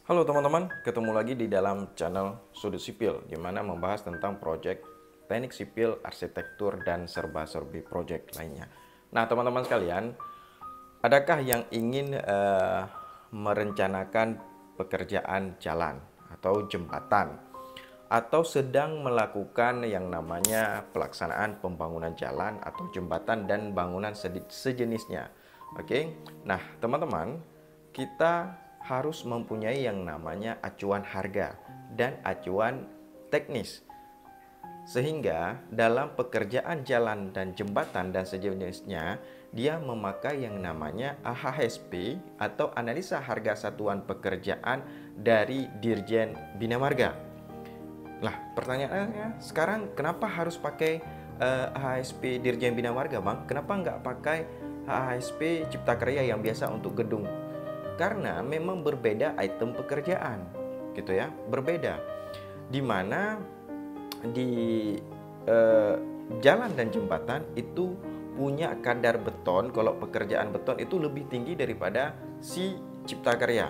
Halo teman-teman, ketemu lagi di dalam channel Sudut Sipil, di mana membahas tentang proyek teknik sipil, arsitektur, dan serba-serbi proyek lainnya. Nah teman-teman sekalian, adakah yang ingin merencanakan pekerjaan jalan atau jembatan, atau sedang melakukan yang namanya pelaksanaan pembangunan jalan atau jembatan dan bangunan sejenisnya? Oke, nah teman-teman, kita harus mempunyai yang namanya acuan harga dan acuan teknis, sehingga dalam pekerjaan jalan dan jembatan dan sejenisnya dia memakai yang namanya AHSP atau analisa harga satuan pekerjaan dari Dirjen Bina Marga. Lah pertanyaannya sekarang, kenapa harus pakai AHSP Dirjen Bina Marga, Bang? Kenapa nggak pakai AHSP Cipta Karya yang biasa untuk gedung? Karena memang berbeda item pekerjaan, gitu ya, berbeda. Dimana di jalan dan jembatan itu punya kadar beton, kalau pekerjaan beton itu lebih tinggi daripada si Cipta Karya.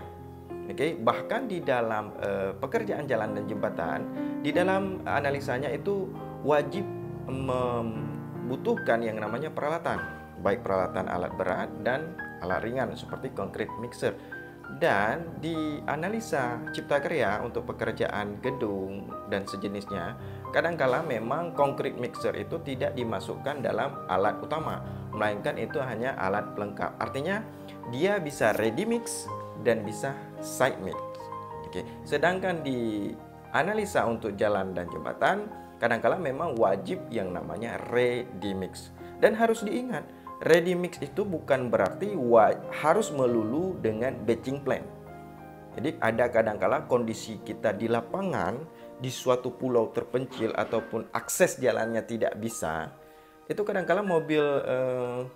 Oke, bahkan di dalam pekerjaan jalan dan jembatan, di dalam analisanya itu wajib membutuhkan yang namanya peralatan, baik peralatan alat berat dan alat ringan seperti concrete mixer. Dan di analisa Cipta Karya untuk pekerjaan gedung dan sejenisnya, kadangkala memang concrete mixer itu tidak dimasukkan dalam alat utama, melainkan itu hanya alat pelengkap. Artinya dia bisa ready mix dan bisa side mix. Oke. Sedangkan di analisa untuk jalan dan jembatan, kadangkala memang wajib yang namanya ready mix. Dan harus diingat, ready mix itu bukan berarti harus melulu dengan batching plan. Jadi ada kadangkala kondisi kita di lapangan, di suatu pulau terpencil ataupun akses jalannya tidak bisa, itu kadangkala mobil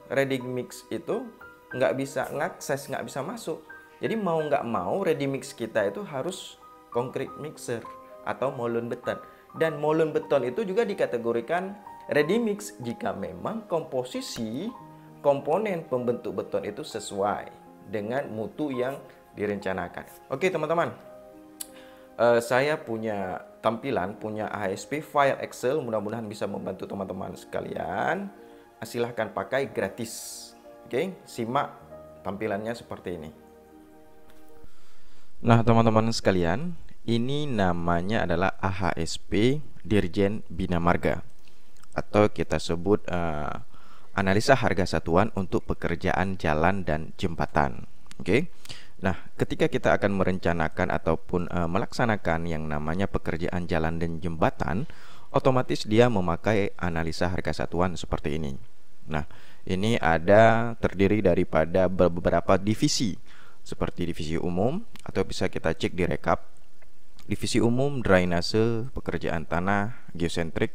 ready mix itu nggak bisa ngakses, nggak bisa masuk. Jadi mau nggak mau ready mix kita itu harus concrete mixer atau molen beton. Dan molen beton itu juga dikategorikan ready mix jika memang komposisi komponen pembentuk beton itu sesuai dengan mutu yang direncanakan. Oke teman-teman, saya punya tampilan, punya AHSP file Excel, mudah-mudahan bisa membantu teman-teman sekalian. Silahkan pakai gratis. Oke, simak tampilannya seperti ini. Nah teman-teman sekalian, ini namanya adalah AHSP Dirjen Bina Marga, atau kita sebut analisa harga satuan untuk pekerjaan jalan dan jembatan. Oke. Nah, ketika kita akan merencanakan ataupun melaksanakan yang namanya pekerjaan jalan dan jembatan, otomatis dia memakai analisa harga satuan seperti ini. Nah, ini terdiri daripada beberapa divisi, seperti divisi umum, atau bisa kita cek di rekap. Divisi umum, drainase, pekerjaan tanah, geosentrik,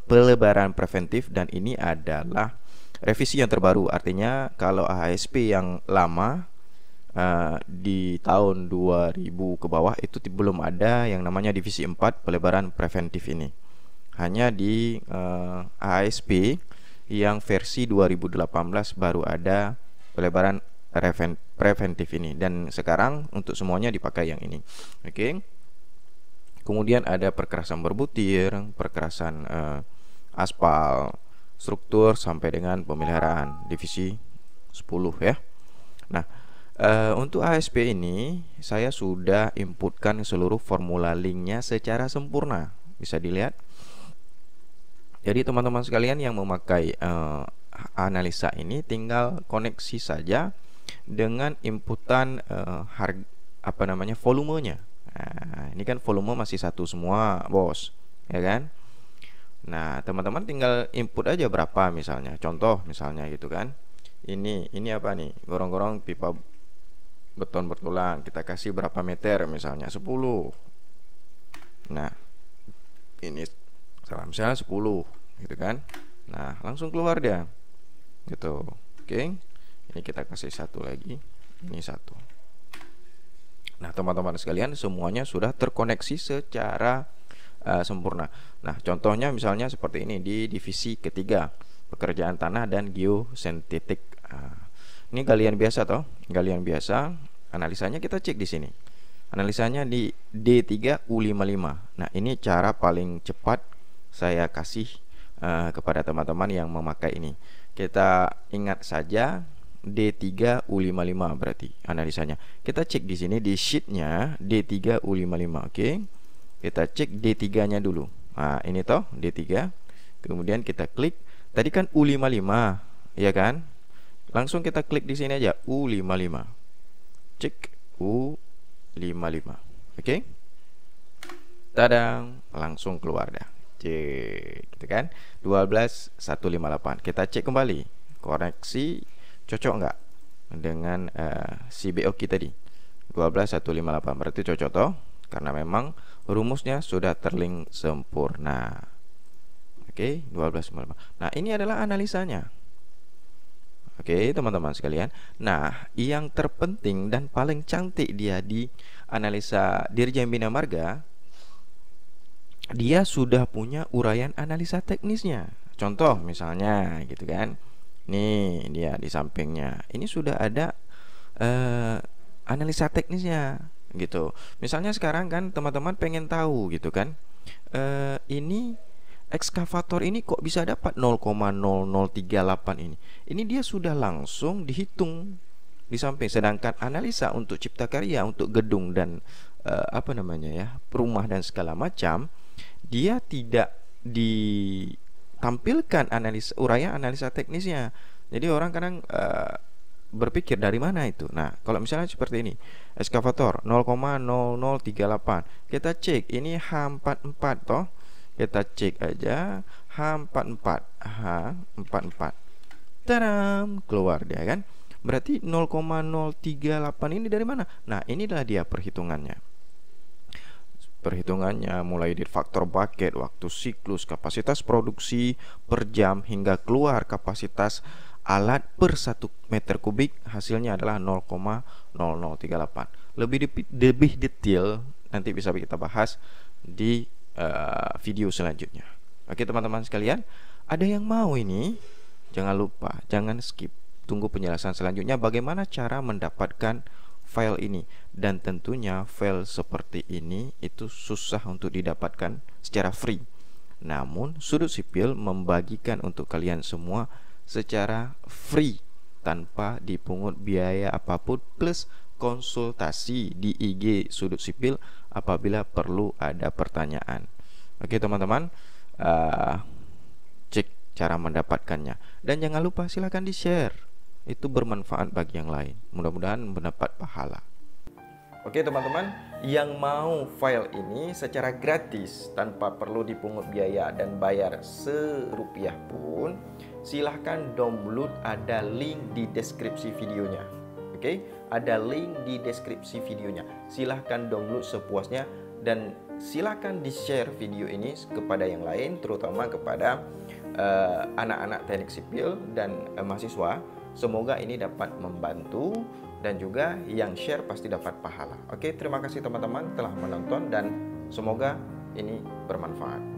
pelebaran preventif, dan ini adalah revisi yang terbaru. Artinya kalau AHSP yang lama di tahun 2000 ke bawah itu belum ada yang namanya divisi 4 pelebaran preventif ini. Hanya di AHSP yang versi 2018 baru ada pelebaran preventif ini, dan sekarang untuk semuanya dipakai yang ini. Oke. Kemudian ada perkerasan berbutir, perkerasan aspal, struktur, sampai dengan pemeliharaan, divisi 10 ya. Nah, untuk AHSP ini saya sudah inputkan seluruh formula linknya secara sempurna, bisa dilihat. Jadi teman-teman sekalian yang memakai analisa ini tinggal koneksi saja dengan inputan volumenya. Nah, ini kan volume masih satu semua, bos, ya kan? Nah, teman-teman tinggal input aja berapa misalnya. Contoh misalnya gitu kan. Ini apa nih? Gorong-gorong pipa beton bertulang. Kita kasih berapa meter misalnya? 10. Nah, ini misalnya 10 gitu kan. Nah, langsung keluar dia. Gitu. Oke. Ini kita kasih satu lagi. Ini satu. Nah teman-teman sekalian, semuanya sudah terkoneksi secara sempurna. Nah contohnya misalnya seperti ini di divisi ketiga, pekerjaan tanah dan geosentetik. Ini galian biasa toh, galian biasa. Analisanya kita cek di sini. Analisanya di D3U55. Nah, ini cara paling cepat saya kasih kepada teman-teman yang memakai ini. Kita ingat saja D3U55 berarti analisanya. Kita cek di sini di sheetnya D3U55. Oke. Kita cek D3-nya dulu. Nah, ini toh D3. Kemudian kita klik. Tadi kan U55, ya kan? Langsung kita klik di sini aja U55. Cek U55. Oke. Tadang, langsung keluar dah. Cek, gitu kan? 12158. Kita cek kembali. Koreksi cocok nggak dengan si BOQ tadi? 12158 berarti cocok toh? Karena memang rumusnya sudah terlink sempurna. Oke, 1255. Nah, ini adalah analisanya. Oke, teman-teman sekalian. Nah, yang terpenting dan paling cantik dia di analisa Dirjen Bina Marga, dia sudah punya uraian analisa teknisnya. Contoh misalnya gitu kan. Nih, dia di sampingnya. Ini sudah ada analisa teknisnya gitu. Misalnya sekarang kan teman-teman pengen tahu gitu kan. Ini ekskavator ini kok bisa dapat 0,0038 ini. Ini dia sudah langsung dihitung di samping. Sedangkan analisa untuk cipta karya, untuk gedung dan rumah dan segala macam, dia tidak ditampilkan uraian analisa teknisnya. Jadi orang kadang berpikir dari mana itu. Nah, kalau misalnya seperti ini, ekskavator 0,0038, kita cek ini H44 toh. Kita cek aja H44. H44. Tadam, keluar dia kan. Berarti 0,038 ini dari mana? Nah, inilah dia perhitungannya. Perhitungannya mulai dari faktor bucket, waktu siklus, kapasitas produksi per jam hingga keluar kapasitas alat per 1 meter kubik, hasilnya adalah 0,0038. Lebih detail nanti bisa kita bahas di video selanjutnya. Oke teman-teman sekalian, ada yang mau ini? Jangan lupa, jangan skip. Tunggu penjelasan selanjutnya bagaimana cara mendapatkan file ini. Dan tentunya file seperti ini itu susah untuk didapatkan secara free. Namun Sudut Sipil membagikan untuk kalian semua secara free tanpa dipungut biaya apapun, plus konsultasi di IG Sudut Sipil apabila perlu ada pertanyaan. Oke teman-teman, cek cara mendapatkannya. Dan jangan lupa silahkan di-share. Itu bermanfaat bagi yang lain. Mudah-mudahan mendapat pahala. Oke teman-teman, yang mau file ini secara gratis tanpa perlu dipungut biaya dan bayar serupiah pun, silahkan download, ada link di deskripsi videonya. Oke, ada link di deskripsi videonya. Silahkan download sepuasnya dan silahkan di-share video ini kepada yang lain, terutama kepada anak-anak teknik sipil dan mahasiswa. Semoga ini dapat membantu dan juga yang share pasti dapat pahala. Oke, terima kasih teman-teman telah menonton dan semoga ini bermanfaat.